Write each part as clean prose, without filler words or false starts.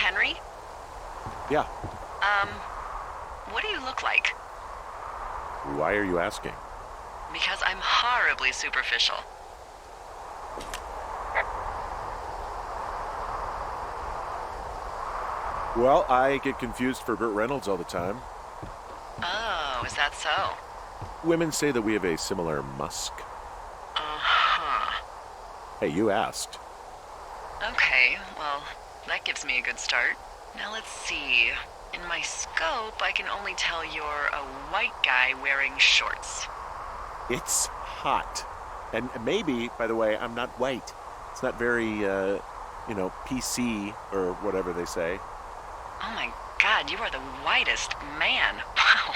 Henry? Yeah. Um, what do you look like? Why are you asking? Because I'm horribly superficial. Well, I get confused for Burt Reynolds all the time. Oh, is that so? Women say that we have a similar musk. Uh-huh. Hey, you asked. Okay, well, that gives me a good start. Now let's see. In my scope, I can only tell you're a white guy wearing shorts. It's hot. And maybe, by the way, I'm not white. It's not very, PC or whatever they say. Oh my god, you are the whitest man. Wow.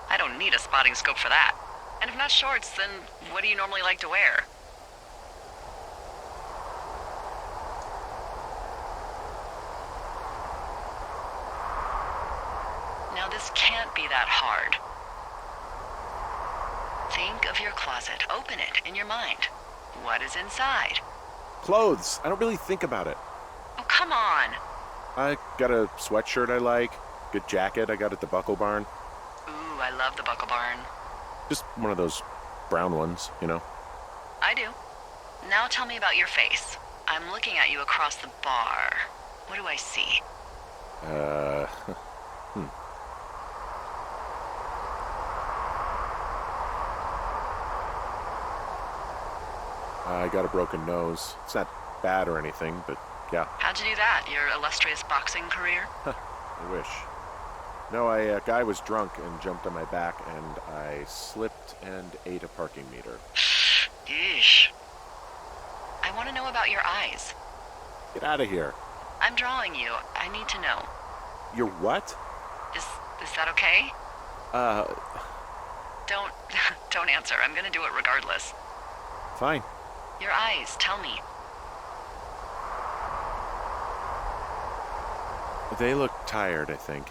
I don't need a spotting scope for that. And if not shorts, then what do you normally like to wear? Now this can't be that hard. Think of your closet. Open it in your mind. What is inside? Clothes. I don't really think about it. Oh, come on. I got a sweatshirt I like. Good jacket I got at the Buckle Barn. Ooh, I love the Buckle Barn. Just one of those brown ones, you know? I do. Now tell me about your face. I'm looking at you across the bar. What do I see? I got a broken nose. It's not bad or anything, but yeah. How'd you do that? Your illustrious boxing career? I wish. No, a guy was drunk and jumped on my back, and I slipped and ate a parking meter. Yeesh. I want to know about your eyes. Get out of here. I'm drawing you. I need to know. You're what? Is that okay? Don't don't answer. I'm gonna do it regardless. Fine. Your eyes, tell me. They look tired, I think.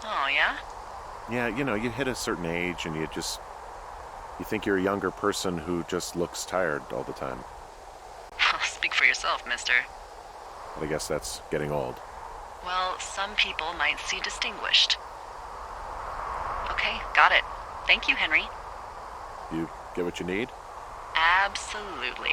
Oh, yeah? Yeah, you hit a certain age and you think you're a younger person who just looks tired all the time. Speak for yourself, mister. But I guess that's getting old. Well, some people might see distinguished. Okay, got it. Thank you, Henry. You get what you need? Absolutely.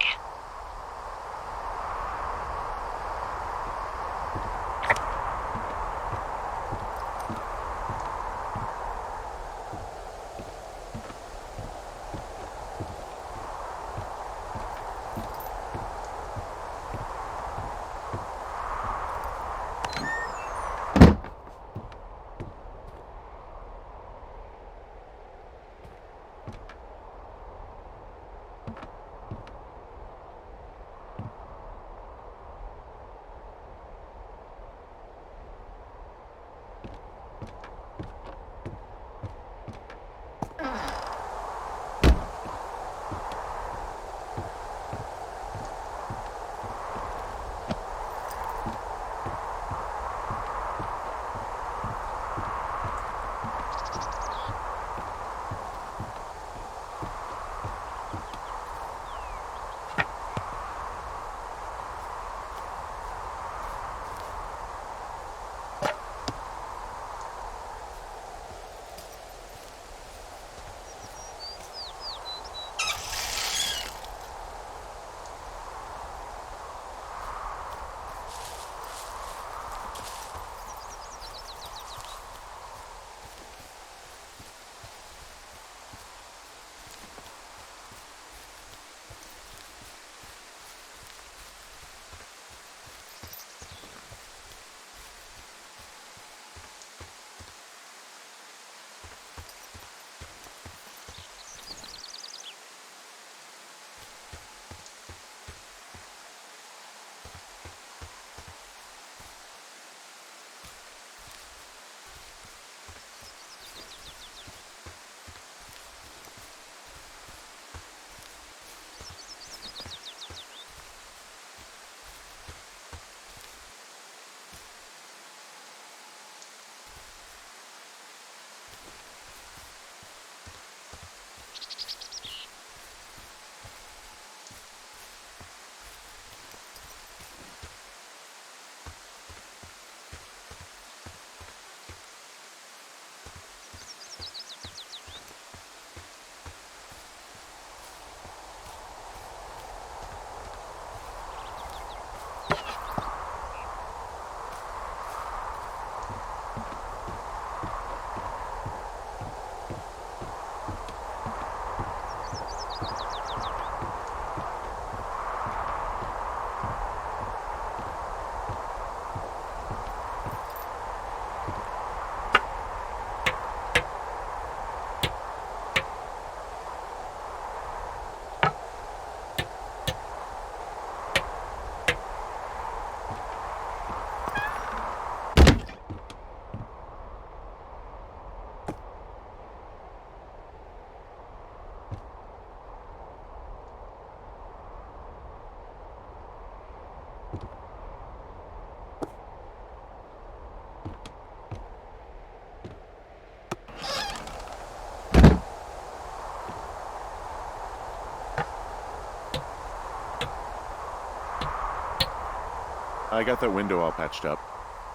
I got that window all patched up.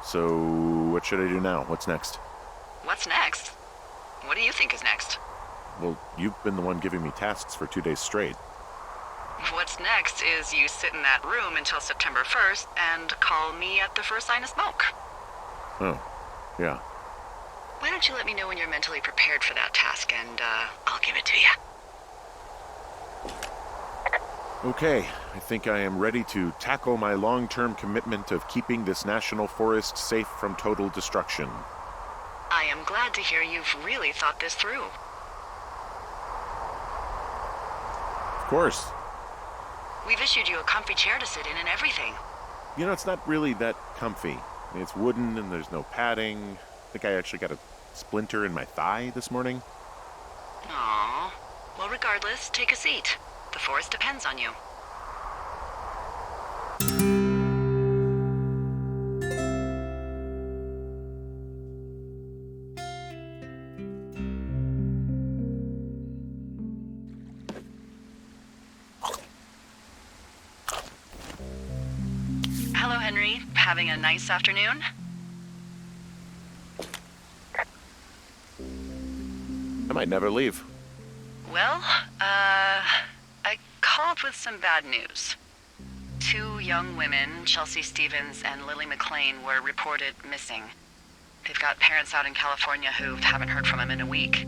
So, what should I do now? What's next? What's next? What do you think is next? Well, you've been the one giving me tasks for 2 days straight. What's next is you sit in that room until September 1st and call me at the first sign of smoke. Oh, yeah. Why don't you let me know when you're mentally prepared for that task, and I'll give it to you. Okay, I think I am ready to tackle my long-term commitment of keeping this national forest safe from total destruction. I am glad to hear you've really thought this through. Of course. We've issued you a comfy chair to sit in and everything. You know, it's not really that comfy. I mean, it's wooden and there's no padding. I think I actually got a splinter in my thigh this morning. Aww. Well, regardless, take a seat. The forest depends on you. Hello, Henry. Having a nice afternoon? I might never leave. Well, I called with some bad news. 2 young women, Chelsea Stevens and Lily McLean, were reported missing. They've got parents out in California who haven't heard from them in a week.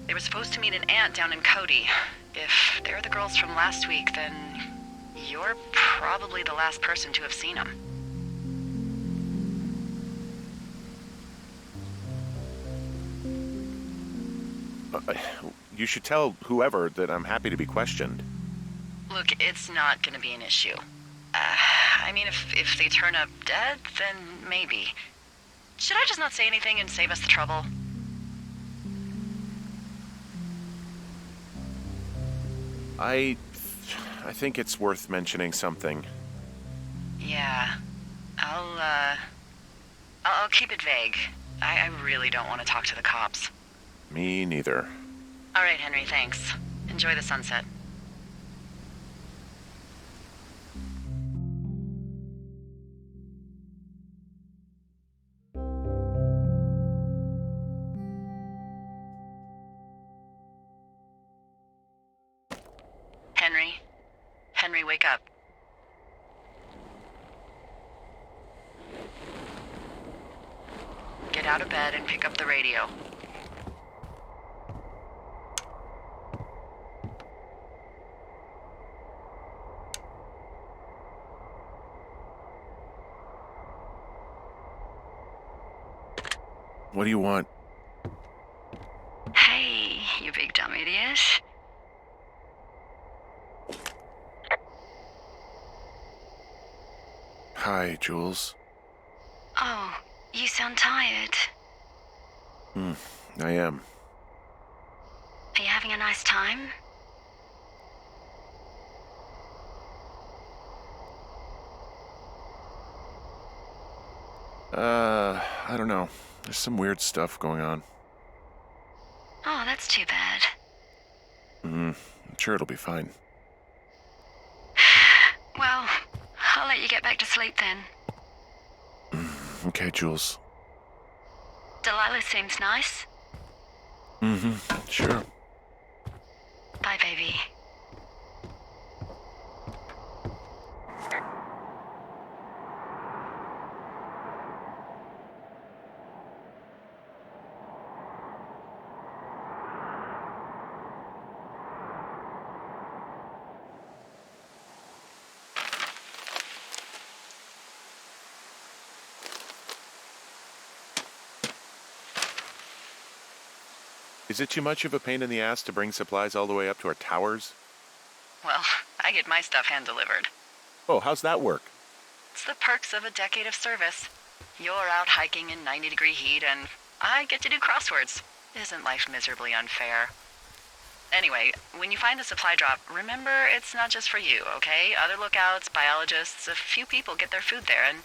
They were supposed to meet an aunt down in Cody. If they're the girls from last week, then you're probably the last person to have seen them. You should tell whoever that I'm happy to be questioned. Look, it's not gonna be an issue. I mean, if they turn up dead, then maybe. Should I just not say anything and save us the trouble? I think it's worth mentioning something. Yeah. I'll keep it vague. I really don't want to talk to the cops. Me neither. All right, Henry, thanks. Enjoy the sunset. Henry? Henry, wake up. Get out of bed and pick up the radio. What do you want? Hey, you big dumb idiot. Hi, Jules. Oh, you sound tired. I am. Are you having a nice time? I don't know. There's some weird stuff going on. Oh, that's too bad. I'm sure it'll be fine. Well, I'll let you get back to sleep then. Okay, Jules. Delilah seems nice. Sure. Bye, baby. Is it too much of a pain in the ass to bring supplies all the way up to our towers? Well, I get my stuff hand-delivered. Oh, how's that work? It's the perks of a decade of service. You're out hiking in 90-degree heat, and I get to do crosswords. Isn't life miserably unfair? Anyway, when you find the supply drop, remember it's not just for you, okay? Other lookouts, biologists, a few people get their food there, and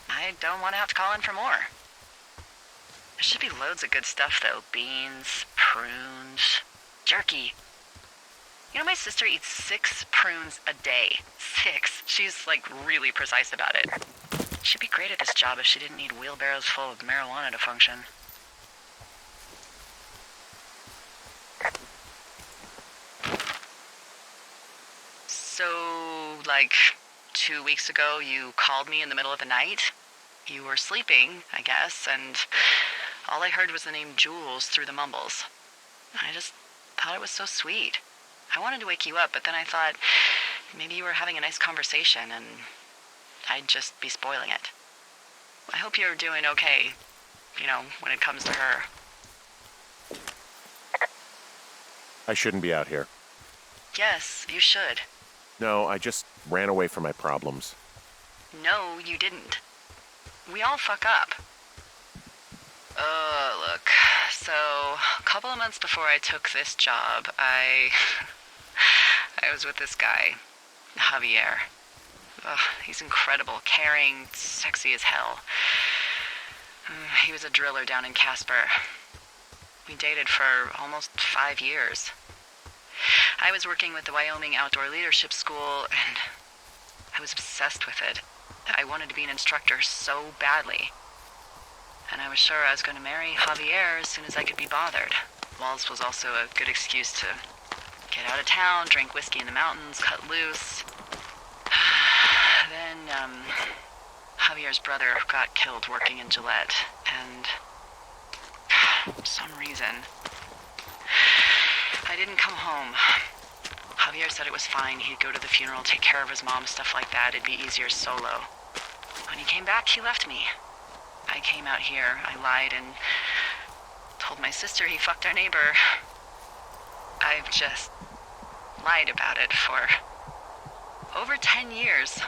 I don't want to have to call in for more. There should be loads of good stuff, though. Beans, prunes, jerky. You know, my sister eats 6 prunes a day. 6. She's, like, really precise about it. She'd be great at this job if she didn't need wheelbarrows full of marijuana to function. So, like, 2 weeks ago, you called me in the middle of the night? You were sleeping, I guess, and all I heard was the name Jules through the mumbles. I just thought it was so sweet. I wanted to wake you up, but then I thought maybe you were having a nice conversation and I'd just be spoiling it. I hope you're doing okay, you know, when it comes to her. I shouldn't be out here. Yes, you should. No, I just ran away from my problems. No, you didn't. We all fuck up. Look. So, a couple of months before I took this job, I was with this guy, Javier. Ugh, he's incredible, caring, sexy as hell. He was a driller down in Casper. We dated for almost 5 years. I was working with the Wyoming Outdoor Leadership School, and I was obsessed with it. I wanted to be an instructor so badly. And I was sure I was going to marry Javier as soon as I could be bothered. Walls was also a good excuse to get out of town, drink whiskey in the mountains, cut loose. Then, Javier's brother got killed working in Gillette, and for some reason, I didn't come home. Javier said it was fine. He'd go to the funeral, take care of his mom, stuff like that. It'd be easier solo. When he came back, he left me. I came out here. I lied and told my sister he fucked our neighbor. I've just lied about it for over 10 years.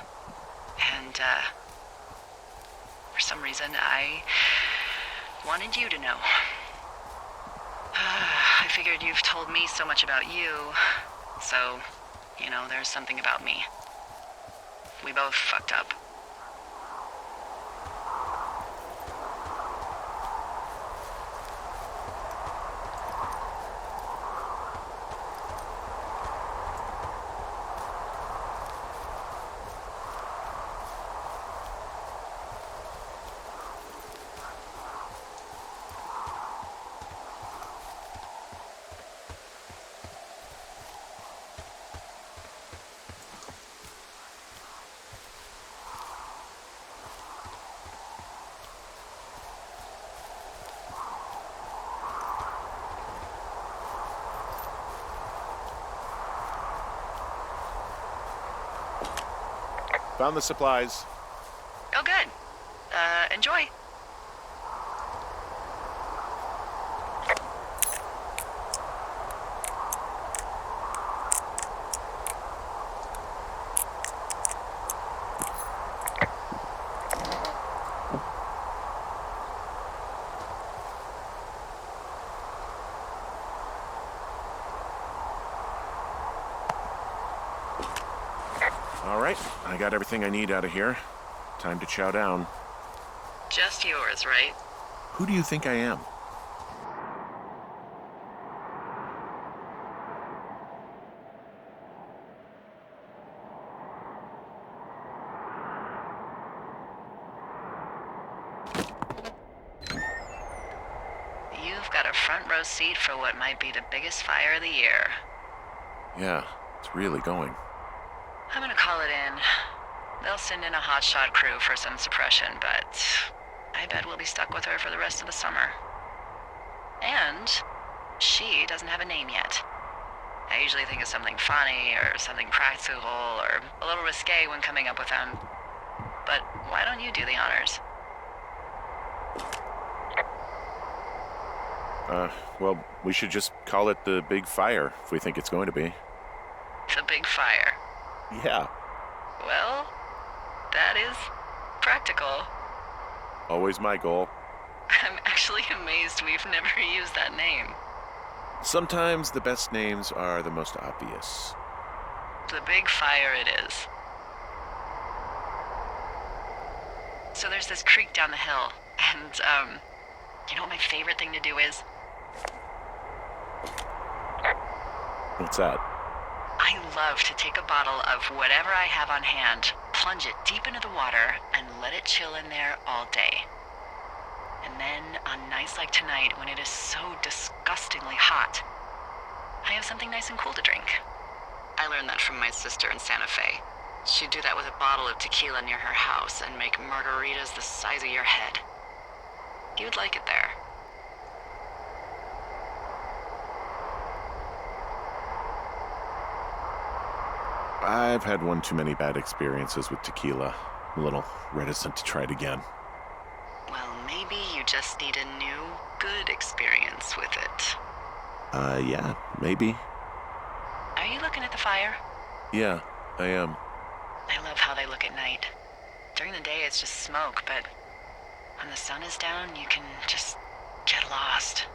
And, for some reason, I wanted you to know. I figured you've told me so much about you, so, you know, there's something about me. We both fucked up. Found the supplies. Oh, good. Enjoy. All right, I got everything I need out of here. Time to chow down. Just yours, right? Who do you think I am? You've got a front row seat for what might be the biggest fire of the year. Yeah, it's really going. I'm gonna call it in. They'll send in a hotshot crew for some suppression, but I bet we'll be stuck with her for the rest of the summer. And she doesn't have a name yet. I usually think of something funny or something practical or a little risque when coming up with them. But why don't you do the honors? Well, we should just call it the Big Fire if we think it's going to be. The big fire. Yeah, Well, that is practical. always my goal. I'm actually amazed we've never used that name. Sometimes the best names are the most obvious. The big fire it is. So there's this creek down the hill, and, you know what my favorite thing to do is? What's that? I love to take a bottle of whatever I have on hand, plunge it deep into the water, and let it chill in there all day. And then, on nights like tonight, when it is so disgustingly hot, I have something nice and cool to drink. I learned that from my sister in Santa Fe. She'd do that with a bottle of tequila near her house and make margaritas the size of your head. You'd like it there. I've had one too many bad experiences with tequila. I'm a little reticent to try it again. Well, maybe you just need a new, good experience with it. Yeah, maybe. Are you looking at the fire? Yeah, I am. I love how they look at night. During the day, it's just smoke, but when the sun is down, you can just get lost.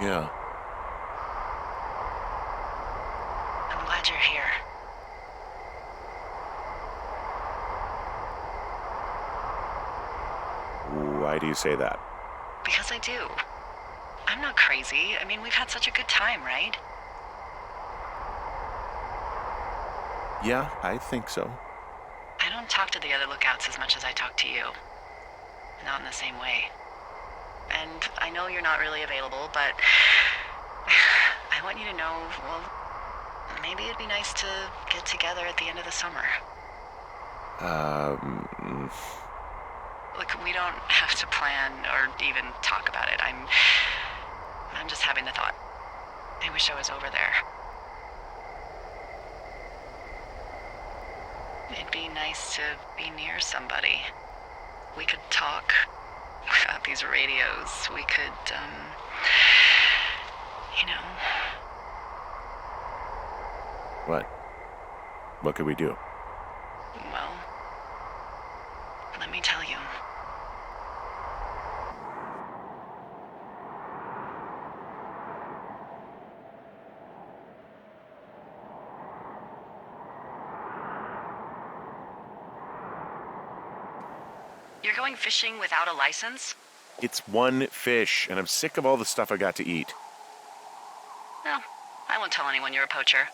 Yeah. I'm glad you're here. Why do you say that? Because I do. I'm not crazy. I mean, we've had such a good time, right? Yeah, I think so. I don't talk to the other lookouts as much as I talk to you. Not in the same way. And I know you're not really available, but I want you to know, well, maybe it'd be nice to get together at the end of the summer. Look, we don't have to plan or even talk about it. I'm just having the thought. I wish I was over there. It'd be nice to be near somebody. We could talk without these radios. We could, you know. What? What could we do? Well, let me tell you. You're going fishing without a license? It's one fish, and I'm sick of all the stuff I got to eat. No, I won't tell anyone you're a poacher.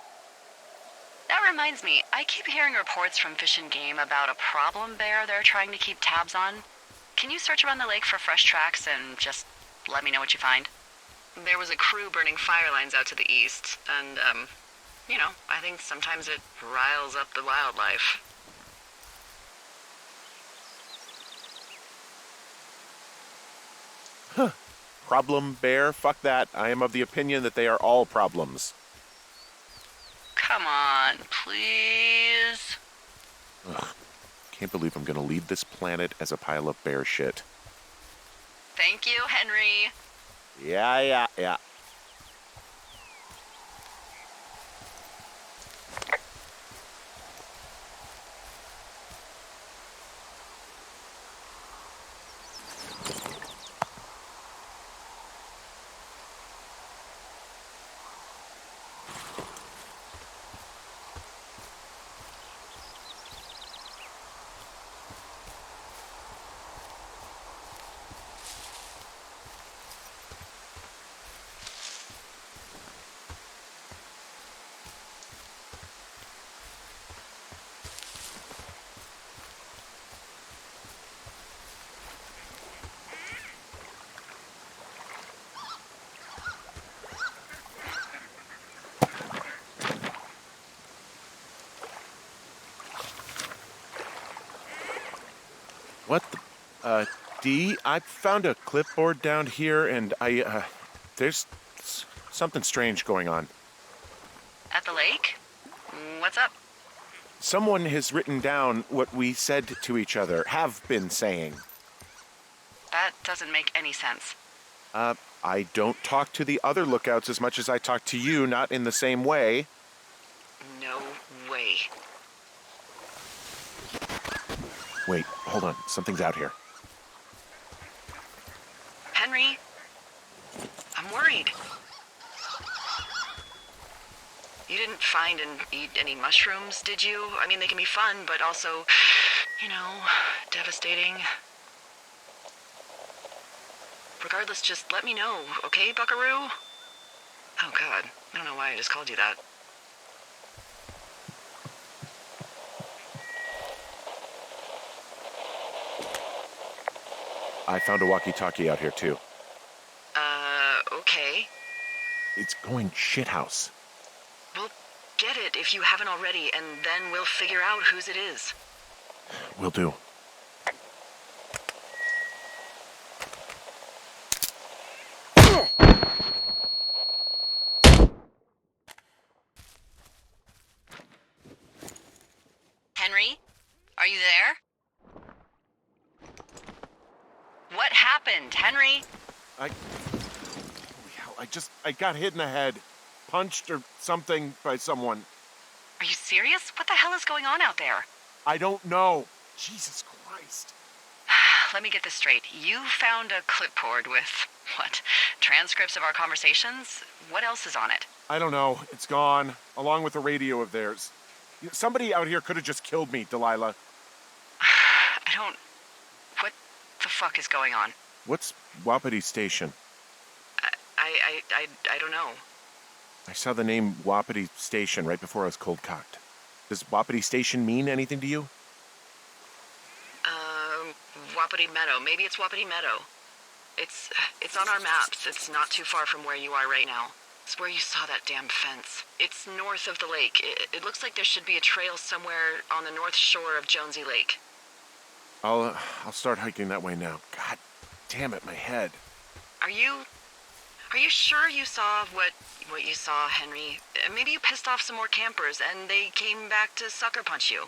That reminds me, I keep hearing reports from Fish and Game about a problem bear they're trying to keep tabs on. Can you search around the lake for fresh tracks and just let me know what you find? There was a crew burning fire lines out to the east, and, you know, I think sometimes it riles up the wildlife. Problem bear? Fuck that. I am of the opinion that they are all problems. Come on, please. Ugh. Can't believe I'm gonna leave this planet as a pile of bear shit. Thank you, Henry. Yeah. What the... Dee, I found a clipboard down here, and there's something strange going on. At the lake? What's up? Someone has written down what we said to each other, have been saying. That doesn't make any sense. I don't talk to the other lookouts as much as I talk to you, not in the same way. No way. Wait, hold on. Something's out here. Henry, I'm worried. You didn't find and eat any mushrooms, did you? I mean, they can be fun, but also, devastating. Regardless, just let me know, okay, buckaroo? Oh, God. I don't know why I just called you that. I found a walkie-talkie out here, too. Okay. It's going shithouse. Well, get it if you haven't already, and then we'll figure out whose it is. Will do. Henry? Are you there? What happened, Henry? Holy hell, I got hit in the head. Punched or something by someone. Are you serious? What the hell is going on out there? I don't know. Jesus Christ. Let me get this straight. You found a clipboard with, what, transcripts of our conversations? What else is on it? I don't know. It's gone, along with the radio of theirs. Somebody out here could have just killed me, Delilah. What the fuck is going on? What's Wapiti Station? I don't know. I saw the name Wapiti Station right before I was cold-cocked. Does Wapiti Station mean anything to you? Wapiti Meadow. Maybe it's Wapiti Meadow. It's on our maps. It's not too far from where you are right now. It's where you saw that damn fence. It's north of the lake. It looks like there should be a trail somewhere on the north shore of Jonesy Lake. I'll start hiking that way now. God damn it, my head. Are you sure you saw what you saw, Henry? Maybe you pissed off some more campers and they came back to sucker punch you.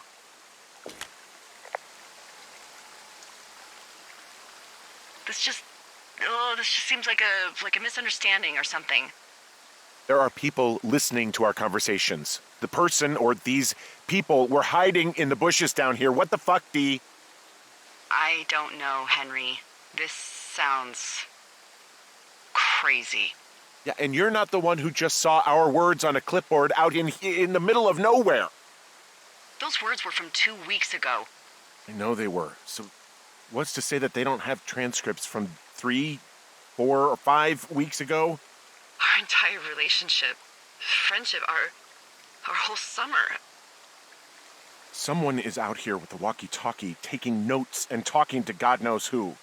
This just seems like a misunderstanding or something. There are people listening to our conversations. The person or these people were hiding in the bushes down here. What the fuck, Dee? I don't know, Henry. This sounds crazy. Yeah, and you're not the one who just saw our words on a clipboard out in the middle of nowhere. Those words were from 2 weeks ago. I know they were. So what's to say that they don't have transcripts from 3, 4, or 5 weeks ago? Our entire relationship, friendship, our whole summer. Someone is out here with a walkie-talkie taking notes and talking to God knows who.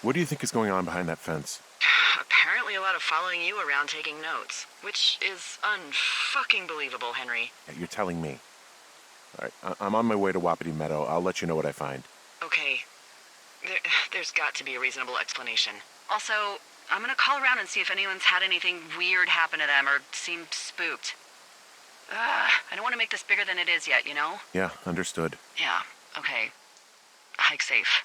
What do you think is going on behind that fence? Apparently a lot of following you around taking notes, which is unfucking believable, Henry. Yeah, you're telling me. All right, I'm on my way to Wapiti Meadow. I'll let you know what I find. Okay. There's got to be a reasonable explanation. Also, I'm gonna call around and see if anyone's had anything weird happen to them or seemed spooked. I don't want to make this bigger than it is yet, you know? Yeah, understood. Yeah, okay. Hike safe.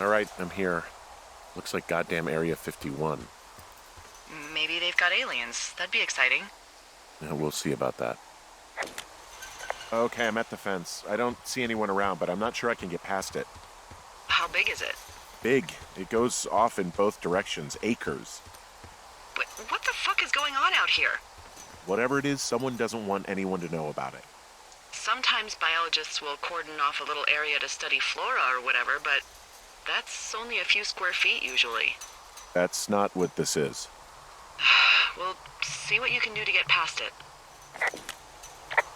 All right, I'm here. Looks like goddamn Area 51. Maybe they've got aliens. That'd be exciting. Yeah, we'll see about that. Okay, I'm at the fence. I don't see anyone around, but I'm not sure I can get past it. How big is it? big. It goes off in both directions, acres. But what the fuck is going on out here? Whatever it is, someone doesn't want anyone to know about it. Sometimes biologists will cordon off a little area to study flora or whatever, but that's only a few square feet usually. That's not what this is. Well, see what you can do to get past it.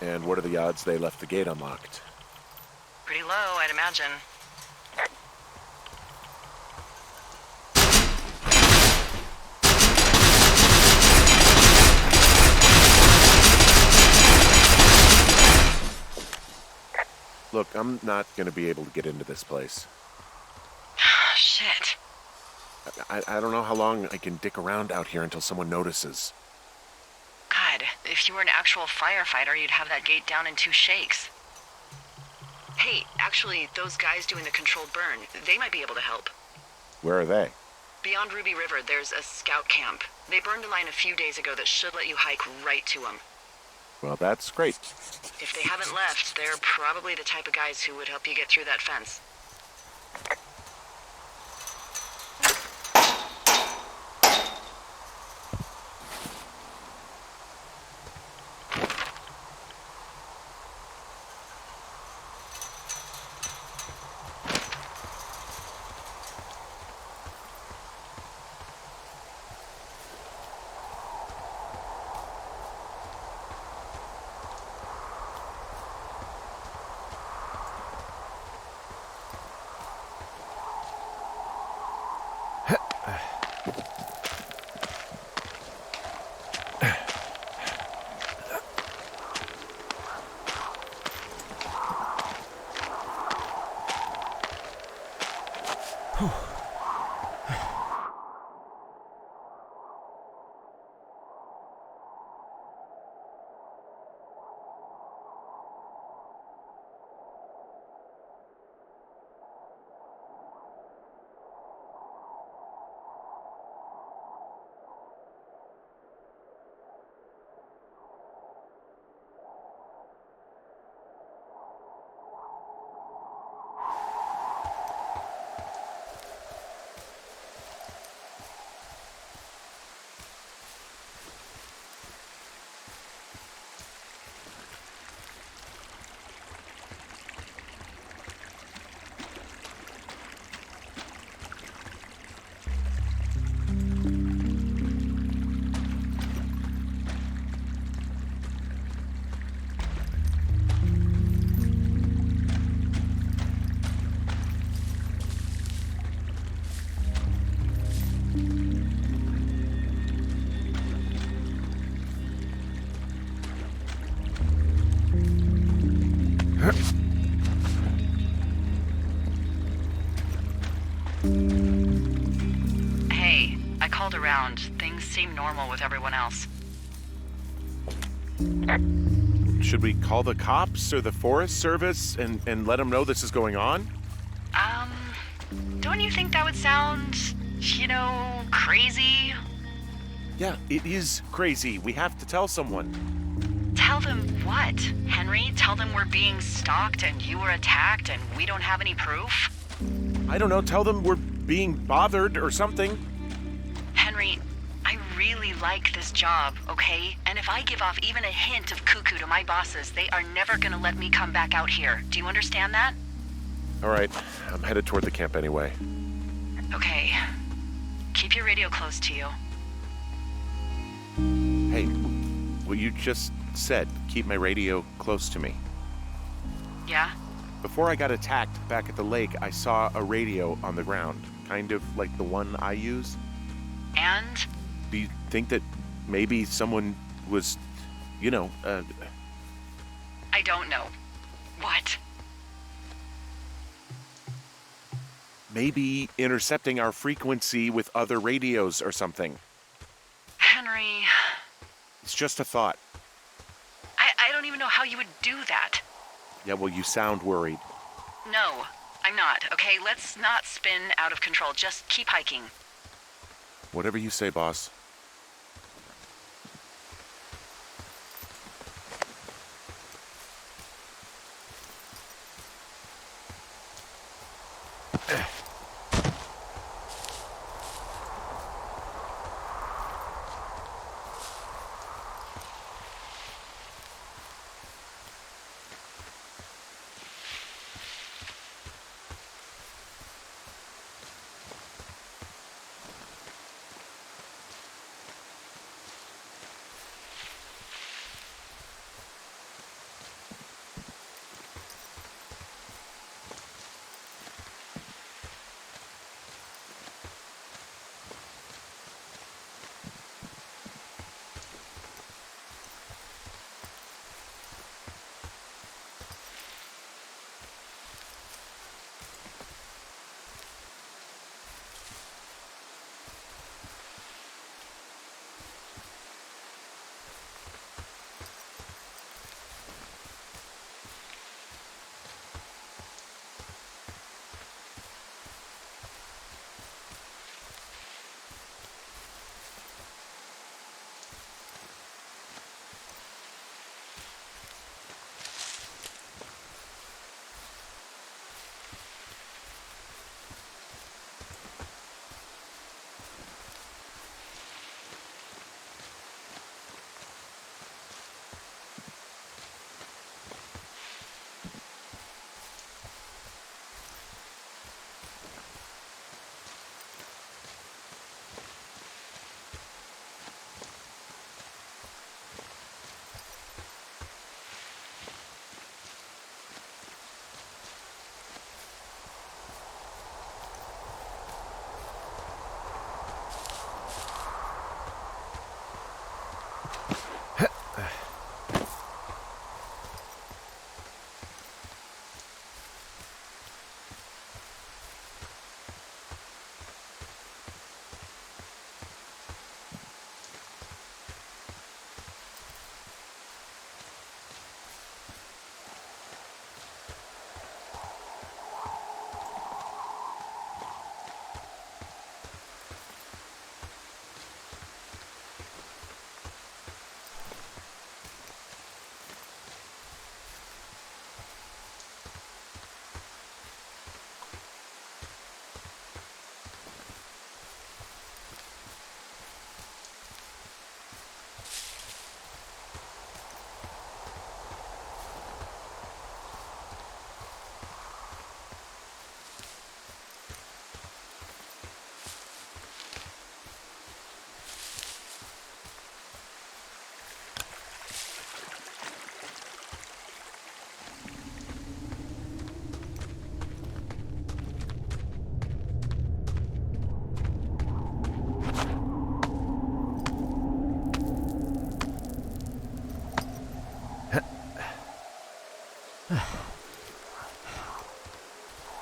And what are the odds they left the gate unlocked? Pretty low, I'd imagine. Look, I'm not going to be able to get into this place. Shit. I don't know how long I can dick around out here until someone notices. God, if you were an actual firefighter, you'd have that gate down in 2 shakes. Hey, actually, those guys doing the controlled burn, they might be able to help. Where are they? Beyond Ruby River, there's a scout camp. They burned a line a few days ago that should let you hike right to them. Well, that's great. If they haven't left, they're probably the type of guys who would help you get through that fence. Hey, I called around. Things seem normal with everyone else. Should we call the cops or the Forest Service and let them know this is going on? Don't you think that would sound, crazy? Yeah, it is crazy. We have to tell someone. Tell them what, Henry? Tell them we're being stalked and you were attacked and we don't have any proof? I don't know, tell them we're being bothered or something. Henry, I really like this job, okay? And if I give off even a hint of cuckoo to my bosses, they are never gonna let me come back out here. Do you understand that? All right, I'm headed toward the camp anyway. Okay. Keep your radio close to you. Hey, what you just said, keep my radio close to me. Yeah? Before I got attacked back at the lake, I saw a radio on the ground, kind of like the one I use. And? Do you think that maybe someone was, I don't know. What? maybe intercepting our frequency with other radios or something? Henry... It's just a thought. I don't even know how you would do that. Yeah, well, you sound worried. No, I'm not, okay? Let's not spin out of control. Just keep hiking. Whatever you say, boss.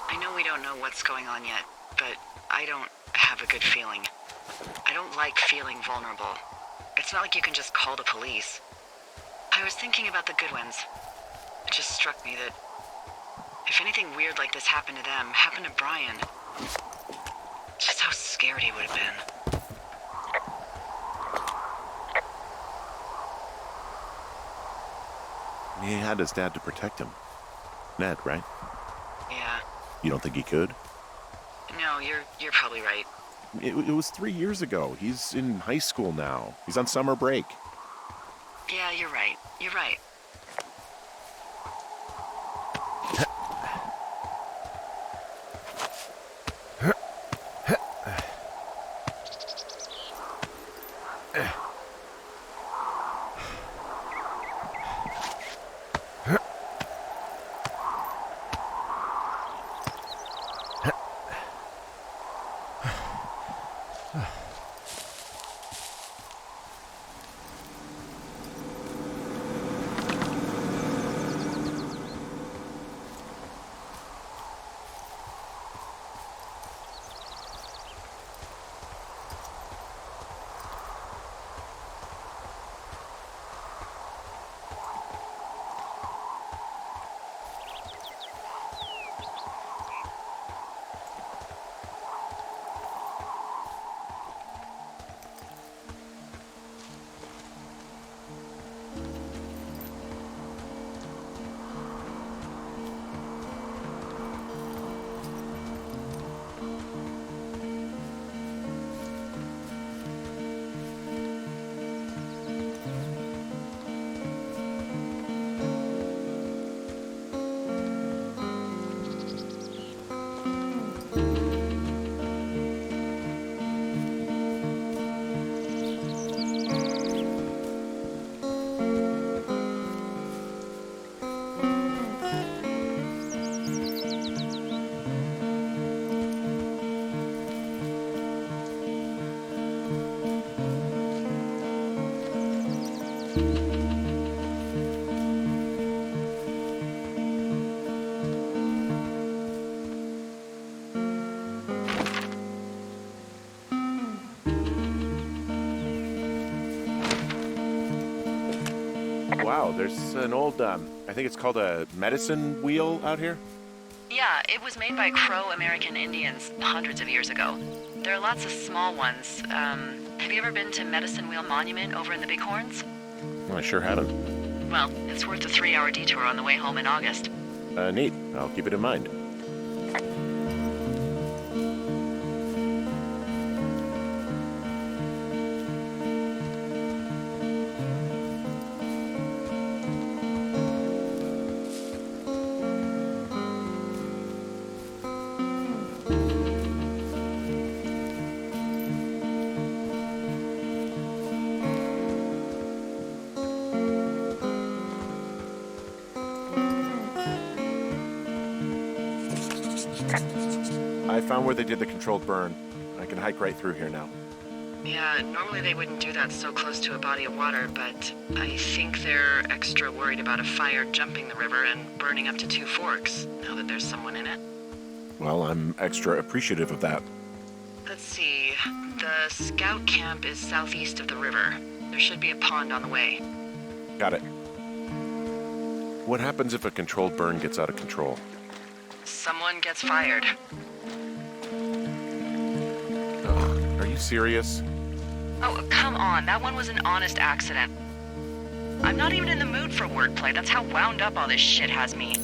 I know we don't know what's going on yet, but I don't have a good feeling. I don't like feeling vulnerable. It's not like you can just call the police. I was thinking about the Goodwins. It just struck me that if anything weird like this happened to them, happened to Brian, just how scared he would have been. He had his dad to protect him. Ned, right? Yeah. You don't think he could? No, you're probably right. It was 3 years ago. He's in high school now. He's on summer break. Yeah, you're right. You're right. Wow, there's an old, I think it's called a medicine wheel out here. Yeah, it was made by Crow American Indians hundreds of years ago. There are lots of small ones. Have you ever been to Medicine Wheel Monument over in the Bighorns? I sure haven't. Well, it's worth a 3-hour detour on the way home in August. Neat. I'll keep it in mind. I found where they did the controlled burn. I can hike right through here now. Yeah, normally they wouldn't do that so close to a body of water, but I think they're extra worried about a fire jumping the river and burning up to 2 forks, now that there's someone in it. Well, I'm extra appreciative of that. Let's see. The scout camp is southeast of the river. There should be a pond on the way. Got it. What happens if a controlled burn gets out of control? Someone gets fired. Ugh, are you serious? Oh, come on. That one was an honest accident. I'm not even in the mood for wordplay. That's how wound up all this shit has me.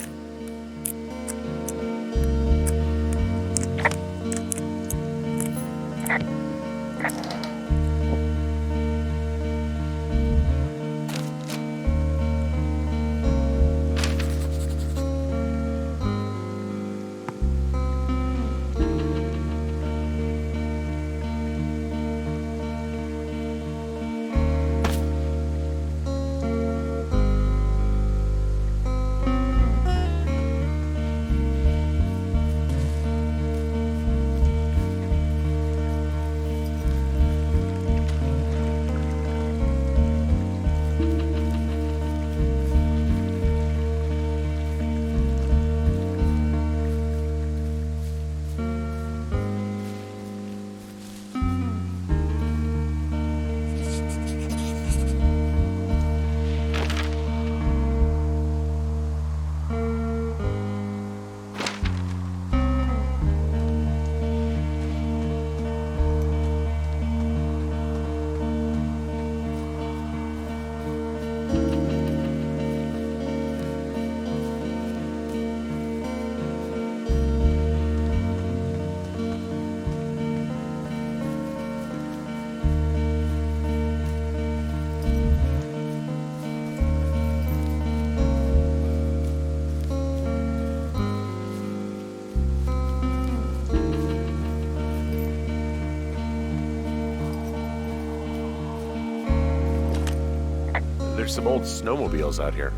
There's some old snowmobiles out here.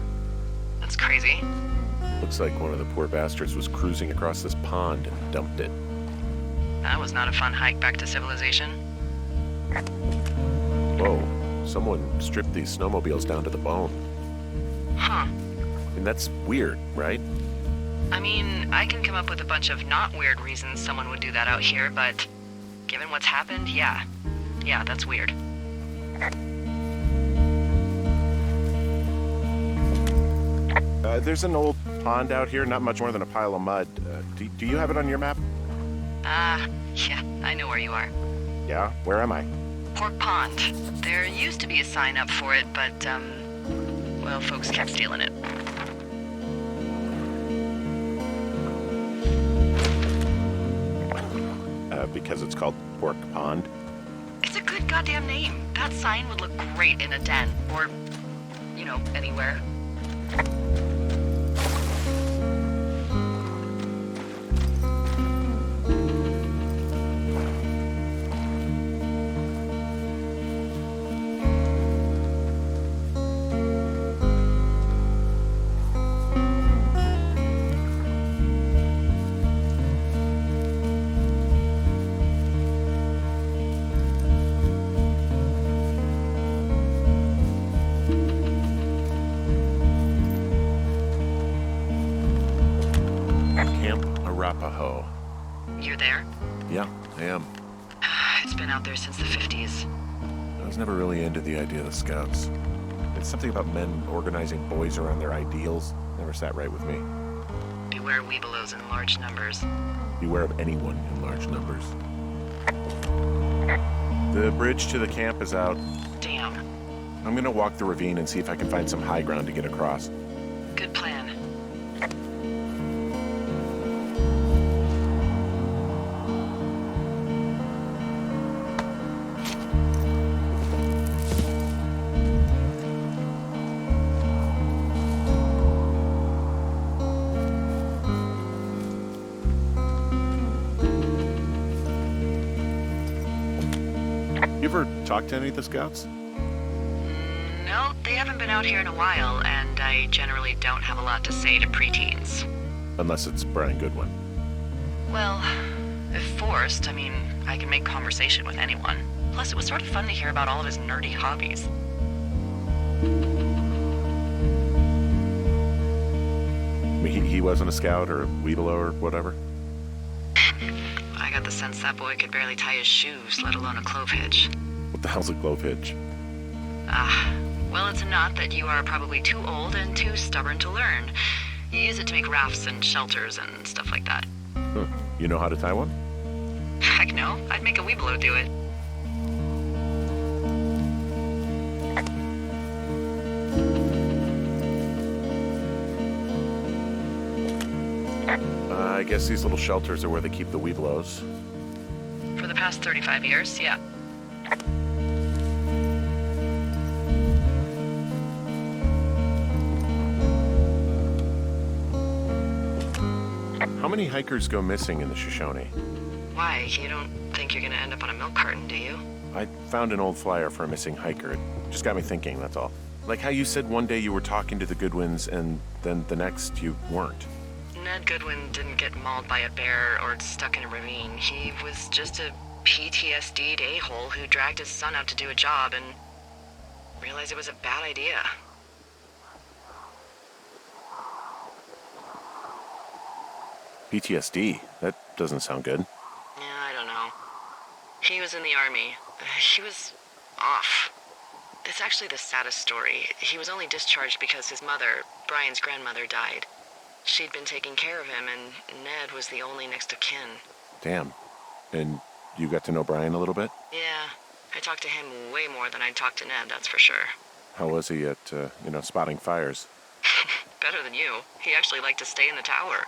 That's crazy. Looks like one of the poor bastards was cruising across this pond and dumped it. That was not a fun hike back to civilization. Whoa, someone stripped these snowmobiles down to the bone. Huh. And that's weird, right? I mean, I can come up with a bunch of not weird reasons someone would do that out here, but given what's happened, yeah. Yeah, that's weird. There's an old pond out here, not much more than a pile of mud. Do you have it on your map? Yeah, I know where you are. Yeah? Where am I? Pork Pond. There used to be a sign up for it, but, well, folks kept stealing it. Because it's called Pork Pond. It's a good goddamn name. That sign would look great in a den, or, you know, anywhere. You're there? Yeah, I am. It's been out there since the 50s. I was never really into the idea of the Scouts. It's something about men organizing boys around their ideals. Never sat right with me. Beware weebelows in large numbers. Beware of anyone in large numbers. The bridge to the camp is out. Damn. I'm gonna walk the ravine and see if I can find some high ground to get across. Good plan. You ever talk to any of the Scouts? No, they haven't been out here in a while, and I generally don't have a lot to say to preteens. Unless it's Brian Goodwin. Well, if forced, I mean, I can make conversation with anyone. Plus, it was sort of fun to hear about all of his nerdy hobbies. I mean, he wasn't a scout or a Weeblo or whatever? I got the sense that boy could barely tie his shoes, let alone a clove hitch. What the hell's a clove hitch? Well, it's a knot that you are probably too old and too stubborn to learn. You use it to make rafts and shelters and stuff like that. Huh. You know how to tie one? Heck no, I'd make a Weeblo do it. I guess these little shelters are where they keep the Weeblos. For the past 35 years, yeah. How many hikers go missing in the Shoshone? Why? You don't think you're gonna end up on a milk carton, do you? I found an old flyer for a missing hiker. It just got me thinking, that's all. Like how you said one day you were talking to the Goodwins and then the next you weren't. Ned Goodwin didn't get mauled by a bear or stuck in a ravine. He was just a PTSD'd a-hole who dragged his son out to do a job and realized it was a bad idea. PTSD? That doesn't sound good. Yeah, I don't know. He was in the army. He was off. It's actually the saddest story. He was only discharged because his mother, Brian's grandmother, died. She'd been taking care of him, and Ned was the only next of kin. Damn. And you got to know Brian a little bit? Yeah, I talked to him way more than I'd talked to Ned, that's for sure. How was he at, spotting fires? Better than you. He actually liked to stay in the tower.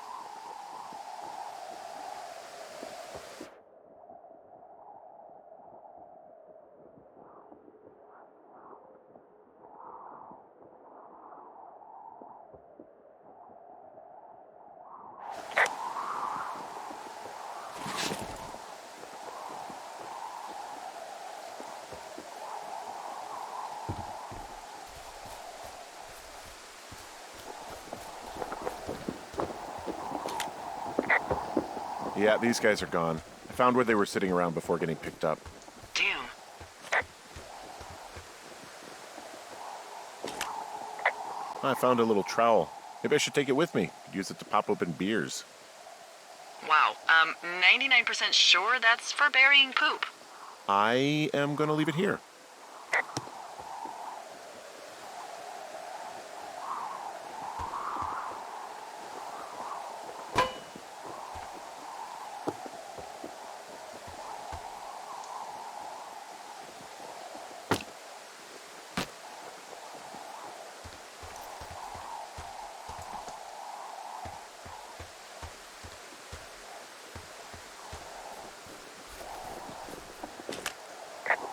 Yeah, these guys are gone. I found where they were sitting around before getting picked up. Damn. I found a little trowel. Maybe I should take it with me. Could use it to pop open beers. Wow. 99% sure that's for burying poop. I am going to leave it here.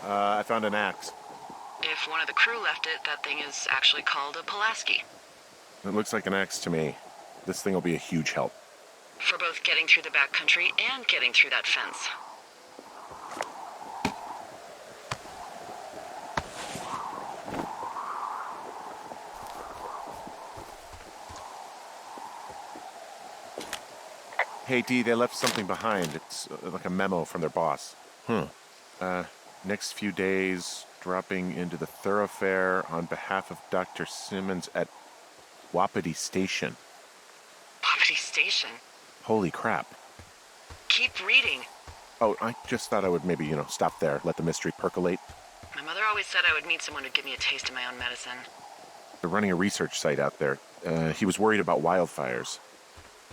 I found an axe. If one of the crew left it, that thing is actually called a Pulaski. It looks like an axe to me. This thing will be a huge help. For both getting through the backcountry and getting through that fence. Hey, Dee, they left something behind. It's like a memo from their boss. Next few days, dropping into the thoroughfare on behalf of Dr. Simmons at Wapiti Station. Wapiti Station? Holy crap. Keep reading. Oh, I just thought I would maybe, stop there, let the mystery percolate. My mother always said I would meet someone who'd give me a taste of my own medicine. They're running a research site out there. He was worried about wildfires.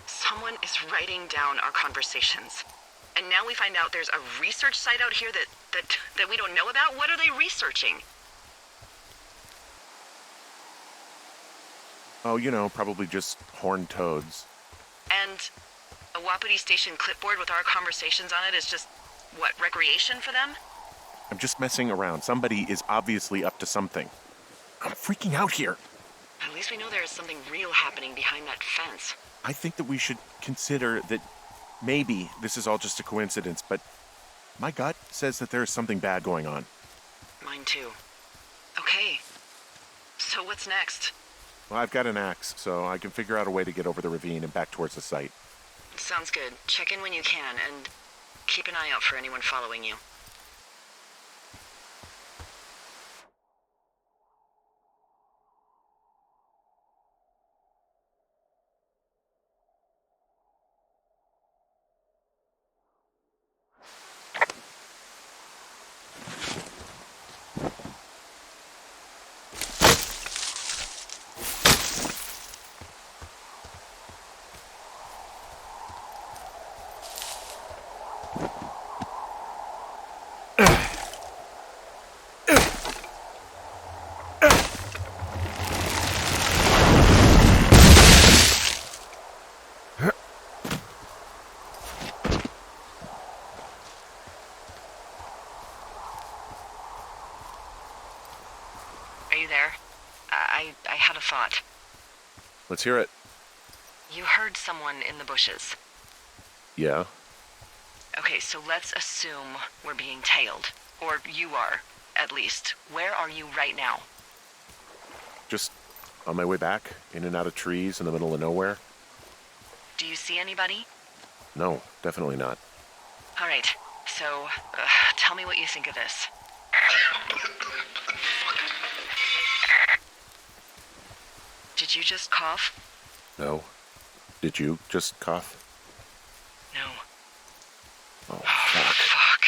Someone is writing down our conversations. And now we find out there's a research site out here that we don't know about? What are they researching? Oh, probably just horned toads. And a Wapiti Station clipboard with our conversations on it is just, what, recreation for them? I'm just messing around. Somebody is obviously up to something. I'm freaking out here. At least we know there is something real happening behind that fence. I think that we should consider that maybe this is all just a coincidence, but my gut says that there is something bad going on. Mine too. Okay. So what's next? Well, I've got an axe, so I can figure out a way to get over the ravine and back towards the site. Sounds good. Check in when you can, and keep an eye out for anyone following you. there? I had a thought. Let's hear it. You heard someone in the bushes. Yeah? Okay, so let's assume we're being tailed. Or you are, at least. Where are you right now? Just on my way back, in and out of trees in the middle of nowhere? Do you see anybody? No, definitely not. All right, so tell me what you think of this. Did you just cough? No. Did you just cough? No. Oh, Oh, fuck.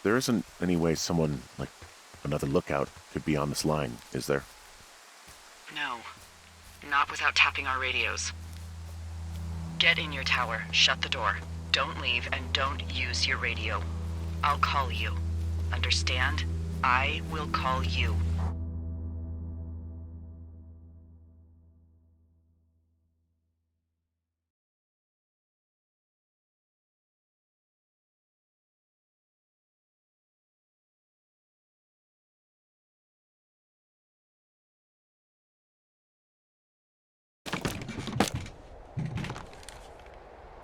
There isn't any way someone, like another lookout, could be on this line, is there? No. Not without tapping our radios. Get in your tower, shut the door. Don't leave, and don't use your radio. I'll call you. Understand? I will call you.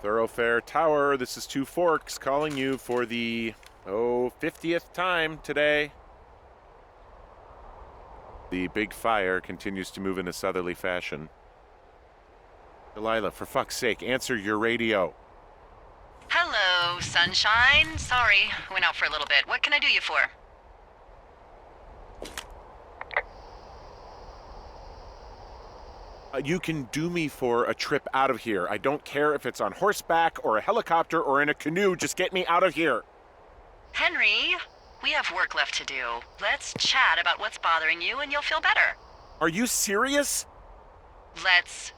Thoroughfare Tower, this is Two Forks calling you for the, 50th time today. The big fire continues to move in a southerly fashion. Delilah, for fuck's sake, answer your radio. Hello, sunshine. Sorry, went out for a little bit. What can I do you for? You can do me for a trip out of here. I don't care if it's on horseback or a helicopter or in a canoe. Just get me out of here. Henry, we have work left to do. Let's chat about what's bothering you and you'll feel better. Are you serious? Let's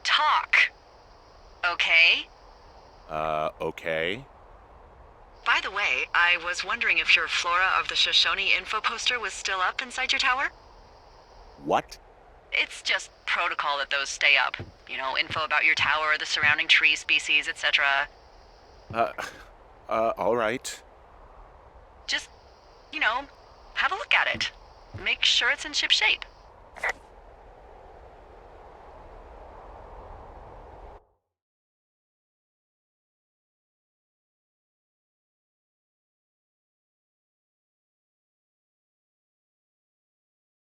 talk. Okay? Okay. By the way, I was wondering if your Flora of the Shoshone info poster was still up inside your tower? What? It's just protocol that those stay up. You know, info about your tower, the surrounding tree species, etc. All right. Just, have a look at it. Make sure it's in ship shape.